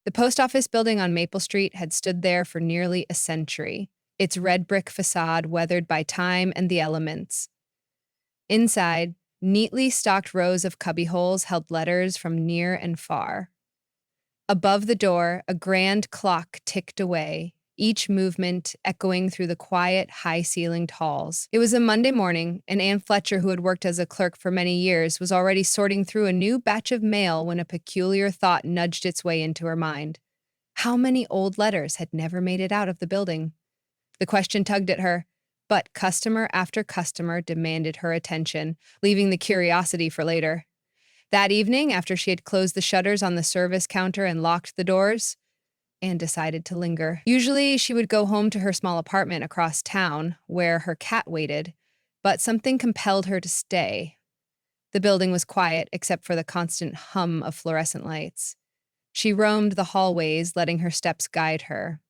The post office building on Maple Street had stood there for nearly a century, its red brick facade weathered by time and the elements. Inside, neatly stocked rows of cubbyholes held letters from near and far. Above the door, a grand clock ticked away, each movement echoing through the quiet, high-ceilinged halls. It was a Monday morning, and Anne Fletcher, who had worked as a clerk for many years, was already sorting through a new batch of mail when a peculiar thought nudged its way into her mind. How many old letters had never made it out of the building? The question tugged at her, but customer after customer demanded her attention, leaving the curiosity for later. That evening, after she had closed the shutters on the service counter and locked the doors, Anne decided to linger. Usually, she would go home to her small apartment across town, where her cat waited, but something compelled her to stay. The building was quiet, except for the constant hum of fluorescent lights. She roamed the hallways, letting her steps guide her.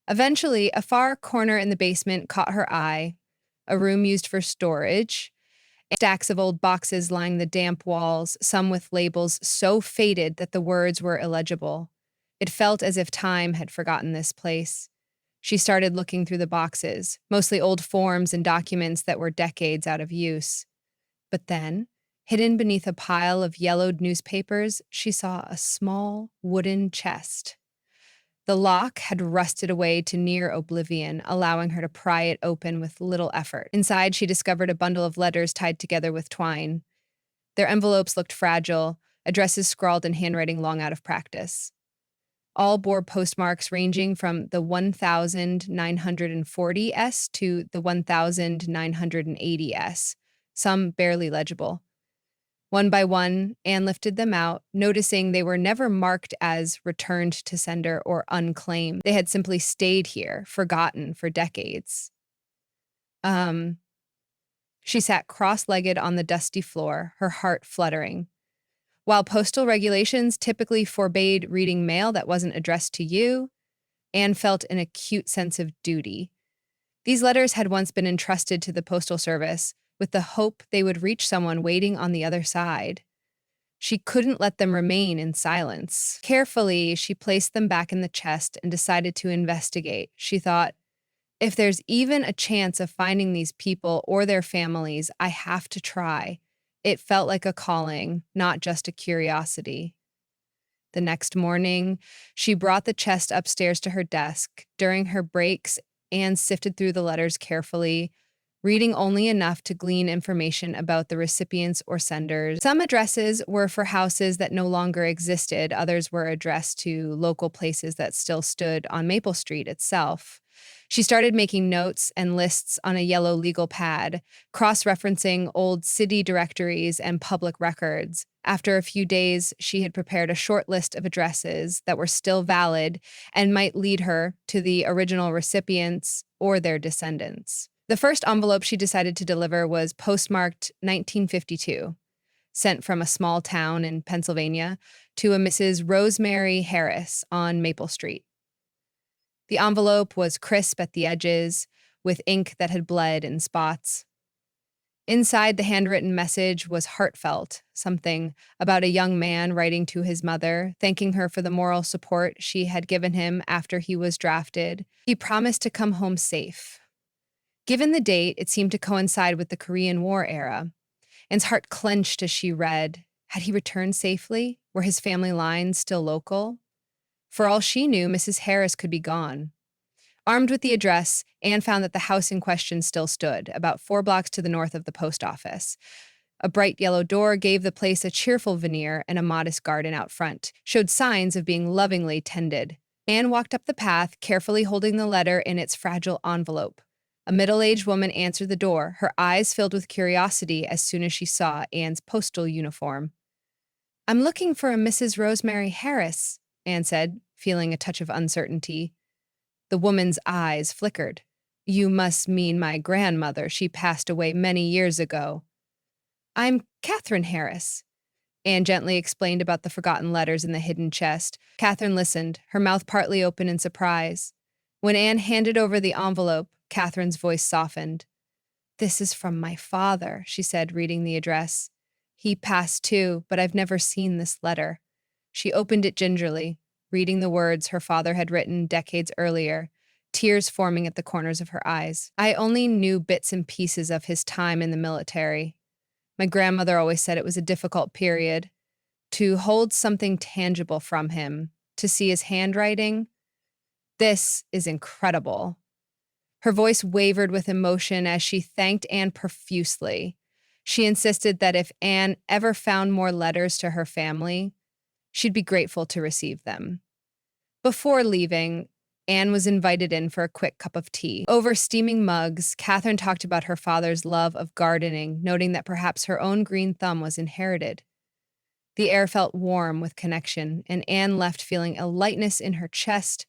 Eventually, a far corner in the basement caught her eye, a room used for storage, stacks of old boxes lining the damp walls, some with labels so faded that the words were illegible. It felt as if time had forgotten this place. She started looking through the boxes, mostly old forms and documents that were decades out of use. But then, hidden beneath a pile of yellowed newspapers, she saw a small wooden chest. The lock had rusted away to near oblivion, allowing her to pry it open with little effort. Inside, she discovered a bundle of letters tied together with twine. Their envelopes looked fragile, addresses scrawled in handwriting long out of practice. All bore postmarks ranging from the 1940s to the 1980s, some barely legible. One by one, Anne lifted them out, noticing they were never marked as returned to sender or unclaimed. They had simply stayed here, forgotten for decades. She sat cross-legged on the dusty floor, her heart fluttering. While postal regulations typically forbade reading mail that wasn't addressed to you, Anne felt an acute sense of duty. These letters had once been entrusted to the Postal Service, with the hope they would reach someone waiting on the other side. She couldn't let them remain in silence. Carefully, she placed them back in the chest and decided to investigate. She thought, if there's even a chance of finding these people or their families, I have to try. It felt like a calling, not just a curiosity. The next morning, she brought the chest upstairs to her desk. During her breaks, Anne sifted through the letters carefully, reading only enough to glean information about the recipients or senders. Some addresses were for houses that no longer existed. Others were addressed to local places that still stood on Maple Street itself. She started making notes and lists on a yellow legal pad, cross-referencing old city directories and public records. After a few days, she had prepared a short list of addresses that were still valid and might lead her to the original recipients or their descendants. The first envelope she decided to deliver was postmarked 1952, sent from a small town in Pennsylvania to a Mrs. Rosemary Harris on Maple Street. The envelope was crisp at the edges, with ink that had bled in spots. Inside, the handwritten message was heartfelt, something about a young man writing to his mother, thanking her for the moral support she had given him after he was drafted. He promised to come home safe. Given the date, it seemed to coincide with the Korean War era. Anne's heart clenched as she read. Had he returned safely? Were his family lines still local? For all she knew, Mrs. Harris could be gone. Armed with the address, Anne found that the house in question still stood, about 4 blocks to the north of the post office. A bright yellow door gave the place a cheerful veneer, and a modest garden out front showed signs of being lovingly tended. Anne walked up the path, carefully holding the letter in its fragile envelope. A middle-aged woman answered the door, her eyes filled with curiosity as soon as she saw Anne's postal uniform. "I'm looking for a Mrs. Rosemary Harris," Anne said, feeling a touch of uncertainty. The woman's eyes flickered. "You must mean my grandmother. She passed away many years ago." "I'm Catherine Harris," Anne gently explained about the forgotten letters in the hidden chest. Catherine listened, her mouth partly open in surprise. When Anne handed over the envelope, Catherine's voice softened. "This is from my father," she said, reading the address. "He passed too, but I've never seen this letter." She opened it gingerly. reading the words her father had written decades earlier, tears forming at the corners of her eyes. I only knew bits and pieces of his time in the military. My grandmother always said it was a difficult period. To hold something tangible from him, to see his handwriting, this is incredible. Her voice wavered with emotion as she thanked Anne profusely. She insisted that if Anne ever found more letters to her family, she'd be grateful to receive them. Before leaving, Anne was invited in for a quick cup of tea. Over steaming mugs, Catherine talked about her father's love of gardening, noting that perhaps her own green thumb was inherited. The air felt warm with connection, and Anne left feeling a lightness in her chest,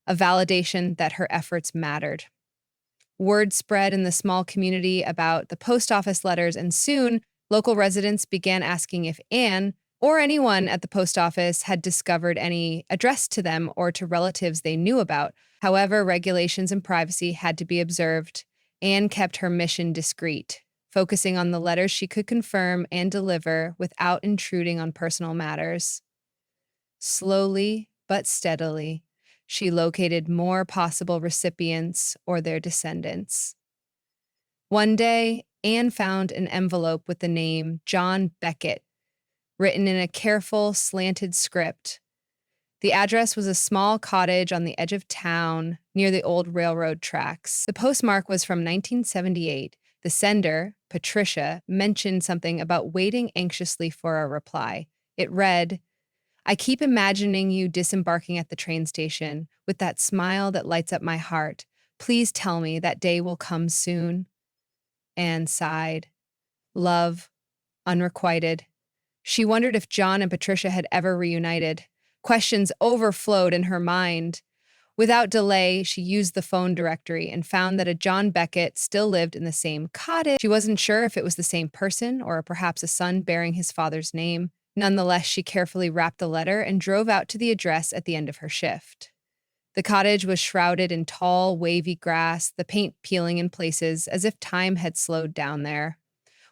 a validation that her efforts mattered. Word spread in the small community about the post office letters, and soon local residents began asking if Anne or anyone at the post office had discovered any addressed to them or to relatives they knew about. However, regulations and privacy had to be observed. Anne kept her mission discreet, focusing on the letters she could confirm and deliver without intruding on personal matters. Slowly but steadily, she located more possible recipients or their descendants. One day, Anne found an envelope with the name John Beckett written in a careful, slanted script. The address was a small cottage on the edge of town near the old railroad tracks. The postmark was from 1978. The sender, Patricia, mentioned something about waiting anxiously for a reply. It read, "I keep imagining you disembarking at the train station with that smile that lights up my heart. Please tell me that day will come soon." Anne sighed. Love, unrequited. She wondered if John and Patricia had ever reunited. Questions overflowed in her mind. Without delay, she used the phone directory and found that a John Beckett still lived in the same cottage. She wasn't sure if it was the same person or perhaps a son bearing his father's name. Nonetheless, she carefully wrapped the letter and drove out to the address at the end of her shift. The cottage was shrouded in tall, wavy grass, the paint peeling in places as if time had slowed down there.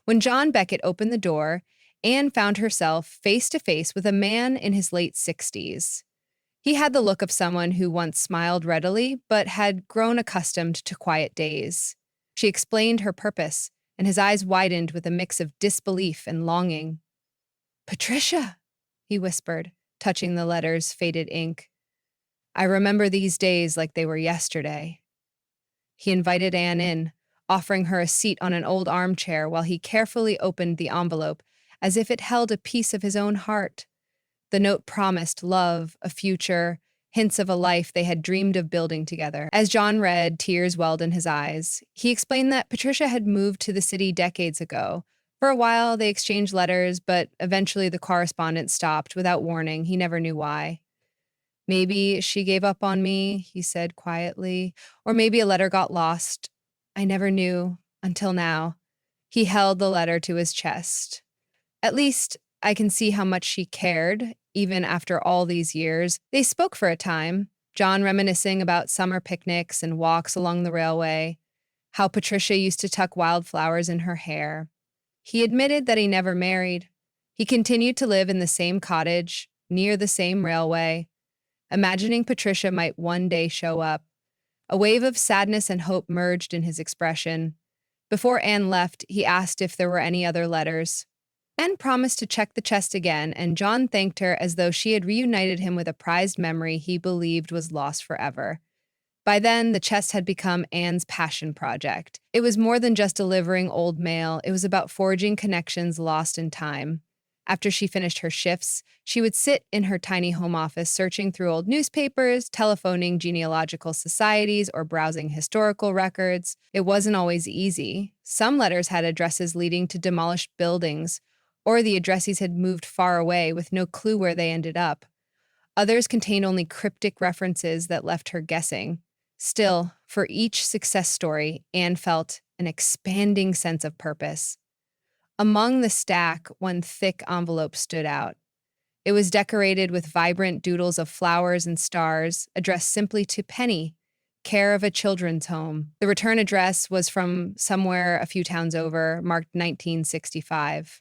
When John Beckett opened the door, Anne found herself face to face with a man in his late 60s. He had the look of someone who once smiled readily, but had grown accustomed to quiet days. She explained her purpose, and his eyes widened with a mix of disbelief and longing. "Patricia," he whispered, touching the letter's faded ink. "I remember these days like they were yesterday." He invited Anne in, offering her a seat on an old armchair while he carefully opened the envelope as if it held a piece of his own heart. The note promised love, a future, hints of a life they had dreamed of building together. As John read, tears welled in his eyes. He explained that Patricia had moved to the city decades ago. For a while, they exchanged letters, but eventually the correspondence stopped without warning. He never knew why. "Maybe she gave up on me," he said quietly, "or maybe a letter got lost. I never knew, until now." He held the letter to his chest. "At least I can see how much she cared, even after all these years." They spoke for a time, John reminiscing about summer picnics and walks along the railway, how Patricia used to tuck wildflowers in her hair. He admitted that he never married. He continued to live in the same cottage, near the same railway, imagining Patricia might one day show up. A wave of sadness and hope merged in his expression. Before Anne left, he asked if there were any other letters. Anne promised to check the chest again, and John thanked her as though she had reunited him with a prized memory he believed was lost forever. By then, the chest had become Anne's passion project. It was more than just delivering old mail, it was about forging connections lost in time. After she finished her shifts, she would sit in her tiny home office searching through old newspapers, telephoning genealogical societies, or browsing historical records. It wasn't always easy. Some letters had addresses leading to demolished buildings, or the addressees had moved far away with no clue where they ended up. Others contained only cryptic references that left her guessing. Still, for each success story, Anne felt an expanding sense of purpose. Among the stack, one thick envelope stood out. It was decorated with vibrant doodles of flowers and stars, addressed simply to Penny, care of a children's home. The return address was from somewhere a few towns over, marked 1965.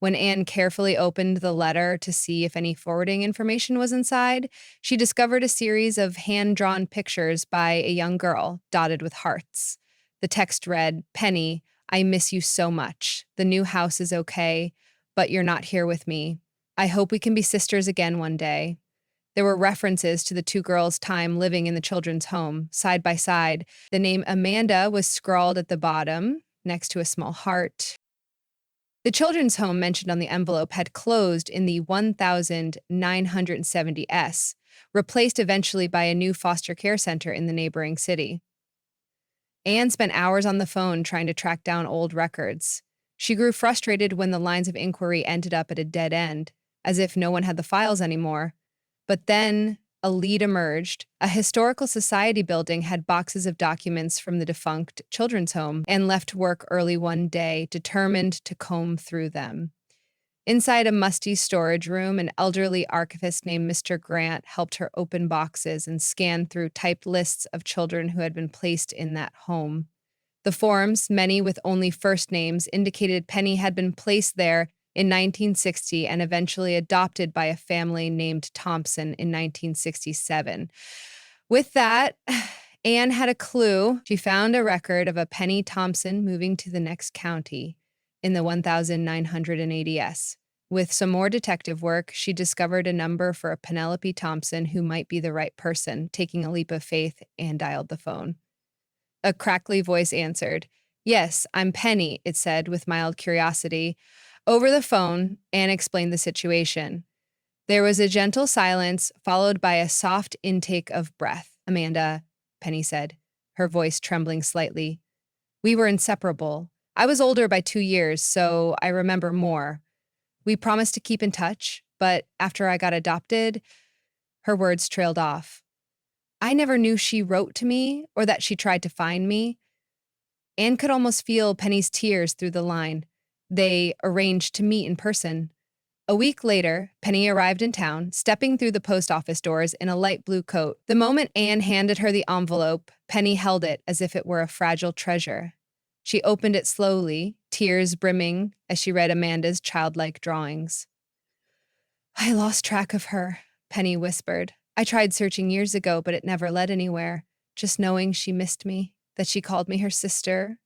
When Anne carefully opened the letter to see if any forwarding information was inside, she discovered a series of hand-drawn pictures by a young girl, dotted with hearts. The text read, "Penny, I miss you so much. The new house is okay, but you're not here with me. I hope we can be sisters again one day." There were references to the two girls' time living in the children's home, side by side. The name Amanda was scrawled at the bottom, next to a small heart. The children's home mentioned on the envelope had closed in the 1970s, replaced eventually by a new foster care center in the neighboring city. Anne spent hours on the phone trying to track down old records. She grew frustrated when the lines of inquiry ended up at a dead end, as if no one had the files anymore. But then a lead emerged. A historical society building had boxes of documents from the defunct children's home and left work early one day, determined to comb through them. Inside a musty storage room, an elderly archivist named Mr. Grant helped her open boxes and scan through typed lists of children who had been placed in that home. The forms, many with only first names, indicated Penny had been placed there in 1960 and eventually adopted by a family named Thompson in 1967. With that, Anne had a clue. She found a record of a Penny Thompson moving to the next county in the 1980s. With some more detective work, she discovered a number for a Penelope Thompson who might be the right person. Taking a leap of faith, Anne dialed the phone. A crackly voice answered. "Yes, I'm Penny," it said with mild curiosity. Over the phone, Anne explained the situation. There was a gentle silence, followed by a soft intake of breath. "Amanda," Penny said, her voice trembling slightly. "We were inseparable. I was older by 2 years, so I remember more. We promised to keep in touch, but after I got adopted," her words trailed off. "I never knew she wrote to me or that she tried to find me." Anne could almost feel Penny's tears through the line. They arranged to meet in person. A week later, Penny arrived in town, stepping through the post office doors in a light blue coat. The moment Anne handed her the envelope, Penny held it as if it were a fragile treasure. She opened it slowly, tears brimming as she read Amanda's childlike drawings. "I lost track of her," Penny whispered. "I tried searching years ago, but it never led anywhere. Just knowing she missed me, that she called me her sister."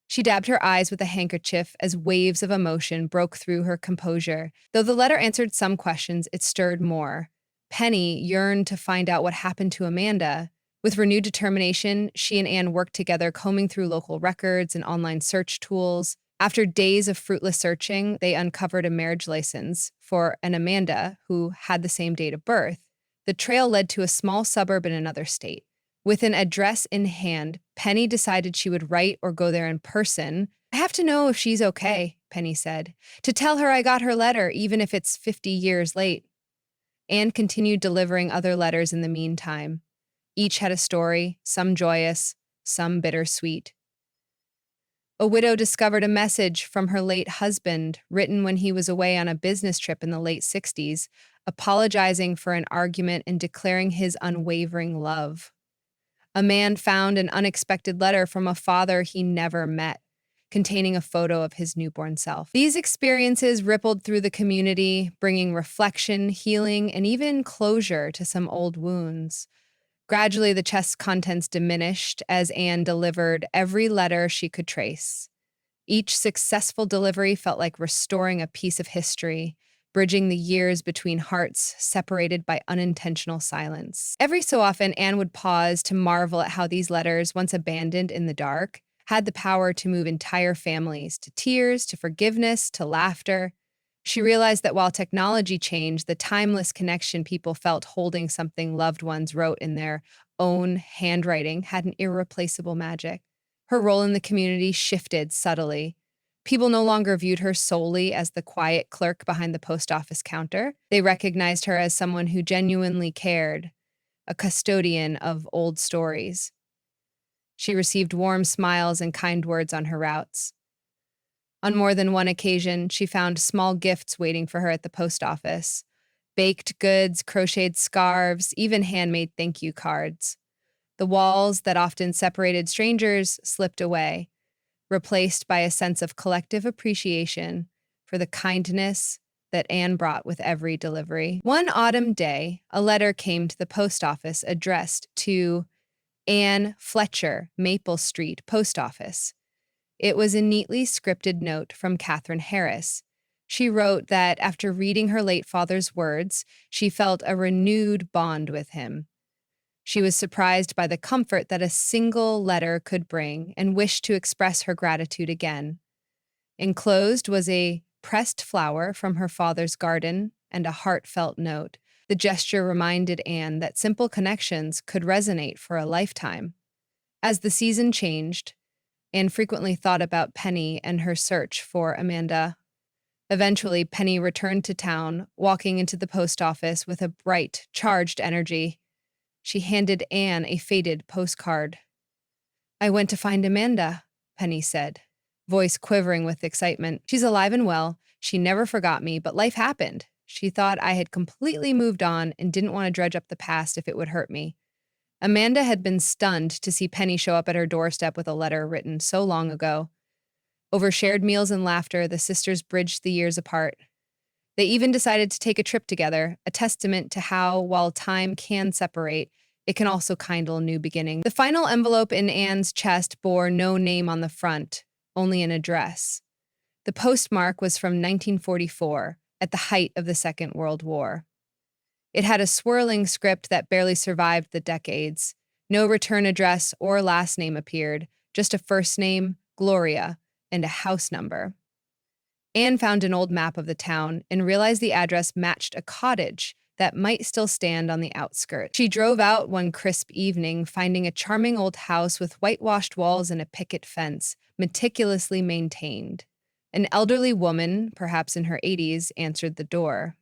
She dabbed her eyes with a handkerchief as waves of emotion broke through her composure. Though the letter answered some questions, it stirred more. Penny yearned to find out what happened to Amanda. With renewed determination, she and Anne worked together, combing through local records and online search tools. After days of fruitless searching, they uncovered a marriage license for an Amanda who had the same date of birth. The trail led to a small suburb in another state. With an address in hand, Penny decided she would write or go there in person. "I have to know if she's okay," Penny said. "To tell her I got her letter, even if it's 50 years late." Anne continued delivering other letters in the meantime. Each had a story, some joyous, some bittersweet. A widow discovered a message from her late husband, written when he was away on a business trip in the late 60s, apologizing for an argument and declaring his unwavering love. A man found an unexpected letter from a father he never met, containing a photo of his newborn self. These experiences rippled through the community, bringing reflection, healing, and even closure to some old wounds. Gradually, the chest's contents diminished as Anne delivered every letter she could trace. Each successful delivery felt like restoring a piece of history, bridging the years between hearts separated by unintentional silence. Every so often, Anne would pause to marvel at how these letters, once abandoned in the dark, had the power to move entire families to tears, to forgiveness, to laughter. She realized that while technology changed, the timeless connection people felt holding something loved ones wrote in their own handwriting had an irreplaceable magic. Her role in the community shifted subtly. People no longer viewed her solely as the quiet clerk behind the post office counter. They recognized her as someone who genuinely cared, a custodian of old stories. She received warm smiles and kind words on her routes. On more than one occasion, she found small gifts waiting for her at the post office: baked goods, crocheted scarves, even handmade thank you cards. The walls that often separated strangers slipped away, replaced by a sense of collective appreciation for the kindness that Anne brought with every delivery. One autumn day, a letter came to the post office addressed to Anne Fletcher, Maple Street Post Office. It was a neatly scripted note from Catherine Harris. She wrote that after reading her late father's words, she felt a renewed bond with him. She was surprised by the comfort that a single letter could bring and wished to express her gratitude again. Enclosed was a pressed flower from her father's garden and a heartfelt note. The gesture reminded Anne that simple connections could resonate for a lifetime. As the season changed, Anne frequently thought about Penny and her search for Amanda. Eventually, Penny returned to town, walking into the post office with a bright, charged energy. She handed Anne a faded postcard. "I went to find Amanda," Penny said, voice quivering with excitement. "She's alive and well. She never forgot me, but life happened. She thought I had completely moved on and didn't want to dredge up the past if it would hurt me." Amanda had been stunned to see Penny show up at her doorstep with a letter written so long ago. Over shared meals and laughter, the sisters bridged the years apart. They even decided to take a trip together, a testament to how, while time can separate, it can also kindle a new beginning. The final envelope in Anne's chest bore no name on the front, only an address. The postmark was from 1944, at the height of the Second World War. It had a swirling script that barely survived the decades. No return address or last name appeared, just a first name, Gloria, and a house number. Anne found an old map of the town and realized the address matched a cottage that might still stand on the outskirts. She drove out one crisp evening, finding a charming old house with whitewashed walls and a picket fence, meticulously maintained. An elderly woman, perhaps in her 80s, answered the door.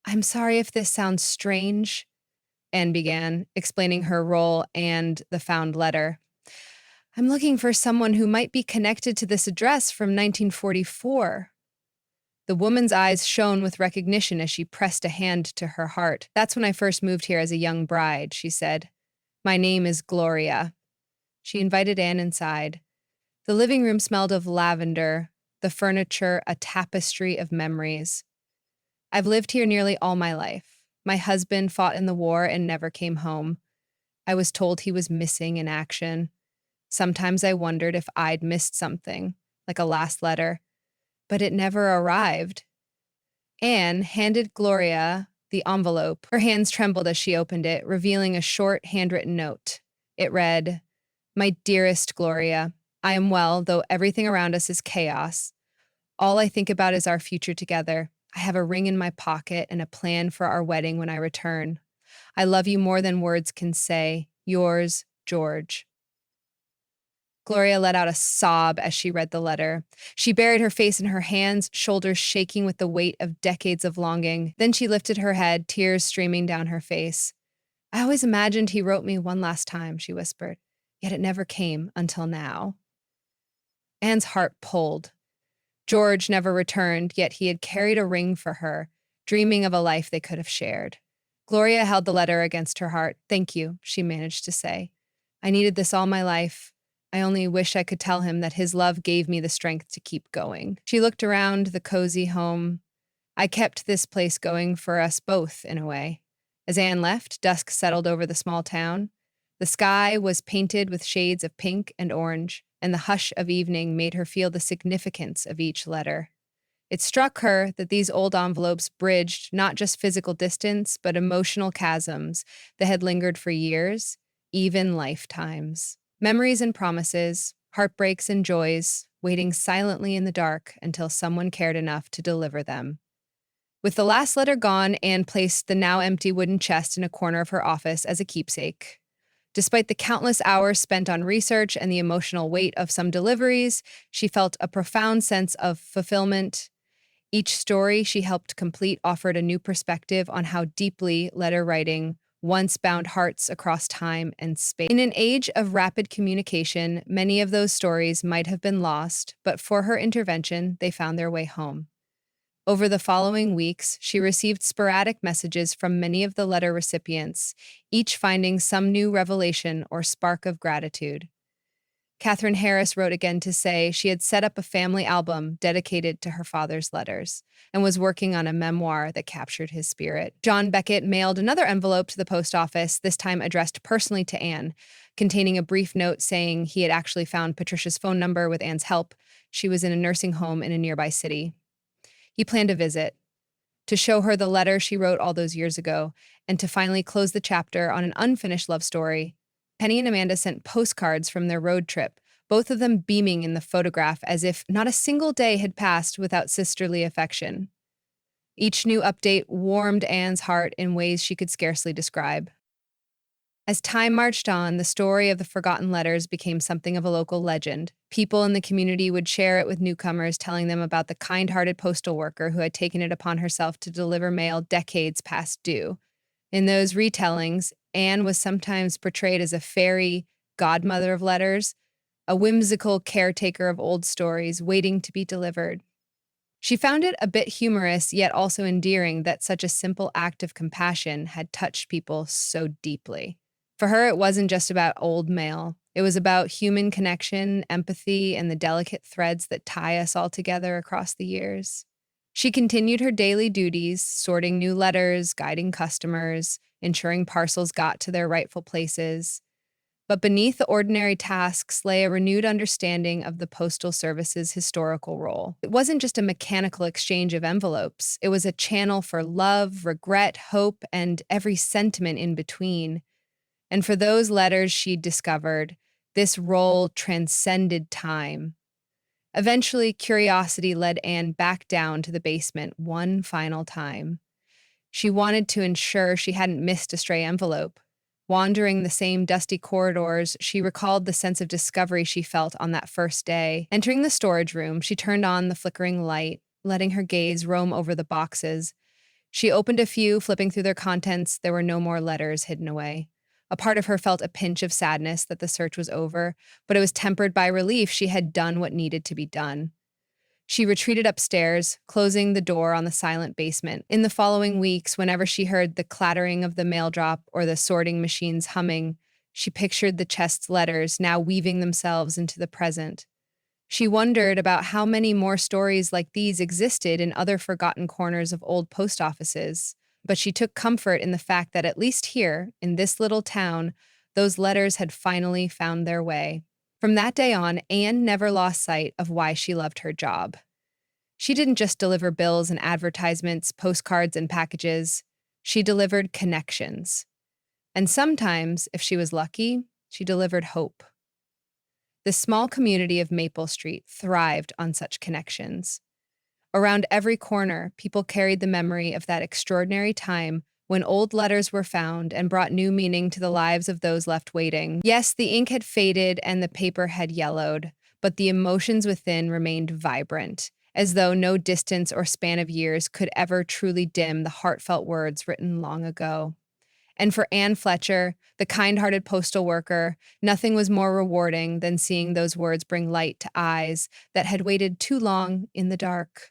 "I'm sorry if this sounds strange," Anne began, explaining her role and the found letter. "I'm looking for someone who might be connected to this address from 1944. The woman's eyes shone with recognition as she pressed a hand to her heart. "That's when I first moved here as a young bride," she said. "My name is Gloria." She invited Anne inside. The living room smelled of lavender, the furniture a tapestry of memories. "I've lived here nearly all my life. My husband fought in the war and never came home. I was told he was missing in action. Sometimes I wondered if I'd missed something, like a last letter, but it never arrived." Anne handed Gloria the envelope. Her hands trembled as she opened it, revealing a short, handwritten note. It read, "My dearest Gloria, I am well, though everything around us is chaos. All I think about is our future together. I have a ring in my pocket and a plan for our wedding when I return. I love you more than words can say. Yours, George." Gloria let out a sob as she read the letter. She buried her face in her hands, shoulders shaking with the weight of decades of longing. Then she lifted her head, tears streaming down her face. "I always imagined he wrote me one last time," she whispered, "yet it never came until now." Anne's heart pulled. George never returned, yet he had carried a ring for her, dreaming of a life they could have shared. Gloria held the letter against her heart. "Thank you," she managed to say. "I needed this all my life. I only wish I could tell him that his love gave me the strength to keep going." She looked around the cozy home. "I kept this place going for us both, in a way." As Anne left, dusk settled over the small town. The sky was painted with shades of pink and orange, and the hush of evening made her feel the significance of each letter. It struck her that these old envelopes bridged not just physical distance, but emotional chasms that had lingered for years, even lifetimes. Memories and promises, heartbreaks and joys, waiting silently in the dark until someone cared enough to deliver them. With the last letter gone, Anne placed the now empty wooden chest in a corner of her office as a keepsake. Despite the countless hours spent on research and the emotional weight of some deliveries, she felt a profound sense of fulfillment. Each story she helped complete offered a new perspective on how deeply letter writing once bound hearts across time and space. In an age of rapid communication, many of those stories might have been lost, but for her intervention, they found their way home. Over the following weeks, she received sporadic messages from many of the letter recipients, each finding some new revelation or spark of gratitude. Catherine Harris wrote again to say she had set up a family album dedicated to her father's letters and was working on a memoir that captured his spirit. John Beckett mailed another envelope to the post office, this time addressed personally to Anne, containing a brief note saying he had actually found Patricia's phone number with Anne's help. She was in a nursing home in a nearby city. He planned a visit to show her the letter she wrote all those years ago, and to finally close the chapter on an unfinished love story. Penny and Amanda sent postcards from their road trip, both of them beaming in the photograph as if not a single day had passed without sisterly affection. Each new update warmed Anne's heart in ways she could scarcely describe. As time marched on, the story of the forgotten letters became something of a local legend. People in the community would share it with newcomers, telling them about the kind-hearted postal worker who had taken it upon herself to deliver mail decades past due. In those retellings, Anne was sometimes portrayed as a fairy godmother of letters, a whimsical caretaker of old stories waiting to be delivered. She found it a bit humorous, yet also endearing that such a simple act of compassion had touched people so deeply. For her, it wasn't just about old mail. It was about human connection, empathy, and the delicate threads that tie us all together across the years. She continued her daily duties, sorting new letters, guiding customers, ensuring parcels got to their rightful places. But beneath the ordinary tasks lay a renewed understanding of the Postal Service's historical role. It wasn't just a mechanical exchange of envelopes, it was a channel for love, regret, hope, and every sentiment in between. And for those letters she'd discovered, this role transcended time. Eventually, curiosity led Anne back down to the basement one final time. She wanted to ensure she hadn't missed a stray envelope. Wandering the same dusty corridors, she recalled the sense of discovery she felt on that first day. Entering the storage room, she turned on the flickering light, letting her gaze roam over the boxes. She opened a few, flipping through their contents. There were no more letters hidden away. A part of her felt a pinch of sadness that the search was over, but it was tempered by relief she had done what needed to be done. She retreated upstairs, closing the door on the silent basement. In the following weeks, whenever she heard the clattering of the mail drop or the sorting machines humming, she pictured the chest's letters now weaving themselves into the present. She wondered about how many more stories like these existed in other forgotten corners of old post offices, but she took comfort in the fact that at least here, in this little town, those letters had finally found their way. From that day on, Anne never lost sight of why she loved her job. She didn't just deliver bills and advertisements, postcards and packages. She delivered connections. And sometimes, if she was lucky, she delivered hope. The small community of Maple Street thrived on such connections. Around every corner, people carried the memory of that extraordinary time when old letters were found and brought new meaning to the lives of those left waiting. Yes, the ink had faded and the paper had yellowed, but the emotions within remained vibrant, as though no distance or span of years could ever truly dim the heartfelt words written long ago. And for Anne Fletcher, the kind-hearted postal worker, nothing was more rewarding than seeing those words bring light to eyes that had waited too long in the dark.